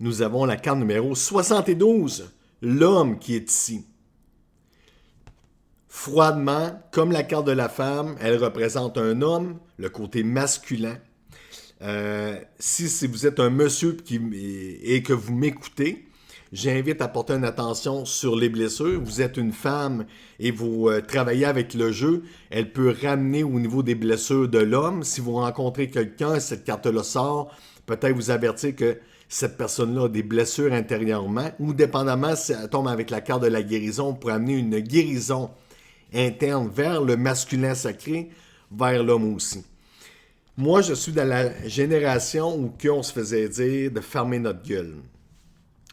nous avons la carte numéro 72, l'homme qui est ici. Froidement, comme la carte de la femme, elle représente un homme, le côté masculin. Si vous êtes un monsieur et que vous m'écoutez, j'invite à porter une attention sur les blessures. Vous êtes une femme et vous travaillez avec le jeu. Elle peut ramener au niveau des blessures de l'homme. Si vous rencontrez quelqu'un, cette carte-là sort, peut-être vous avertir que cette personne-là a des blessures intérieurement, ou dépendamment si elle tombe avec la carte de la guérison, pour amener une guérison interne vers le masculin sacré, vers l'homme aussi. Moi, je suis dans la génération où on se faisait dire de fermer notre gueule.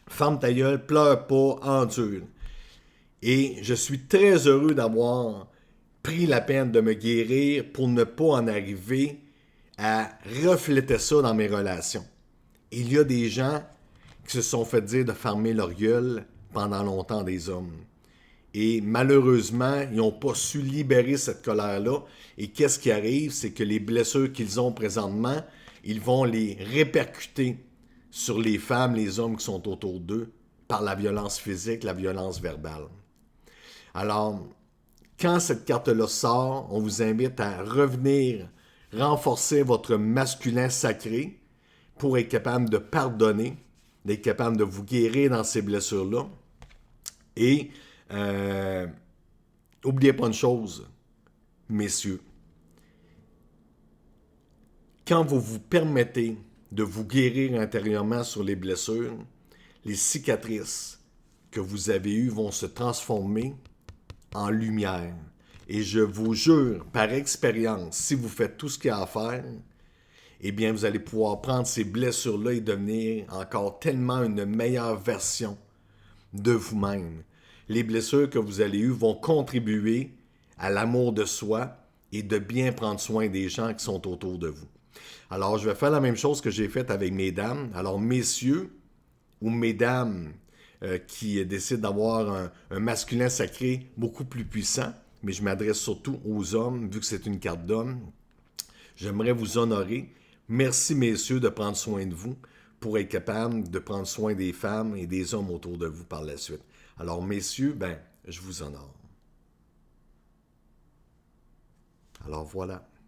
Ferme ta gueule, pleure pas, endure. Et je suis très heureux d'avoir pris la peine de me guérir pour ne pas en arriver à refléter ça dans mes relations. Il y a des gens qui se sont fait dire de fermer leur gueule pendant longtemps, des hommes. Et malheureusement, ils n'ont pas su libérer cette colère-là. Et qu'est-ce qui arrive? C'est que les blessures qu'ils ont présentement, ils vont les répercuter sur les femmes, les hommes qui sont autour d'eux, par la violence physique, la violence verbale. Alors, quand cette carte-là sort, on vous invite à revenir renforcer votre masculin sacré pour être capable de pardonner, d'être capable de vous guérir dans ces blessures-là. Et oubliez pas une chose, messieurs. Quand vous vous permettez de vous guérir intérieurement sur les blessures, les cicatrices que vous avez eues vont se transformer en lumière. Et je vous jure, par expérience, si vous faites tout ce qu'il y a à faire, eh bien, vous allez pouvoir prendre ces blessures-là et devenir encore tellement une meilleure version de vous-même. Les blessures que vous allez eues vont contribuer à l'amour de soi et de bien prendre soin des gens qui sont autour de vous. Alors, je vais faire la même chose que j'ai faite avec mesdames. Alors, messieurs ou mesdames qui décident d'avoir un masculin sacré beaucoup plus puissant, mais je m'adresse surtout aux hommes, vu que c'est une carte d'homme, j'aimerais vous honorer. Merci, messieurs, de prendre soin de vous pour être capable de prendre soin des femmes et des hommes autour de vous par la suite. Alors, messieurs, je vous honore. Alors, voilà.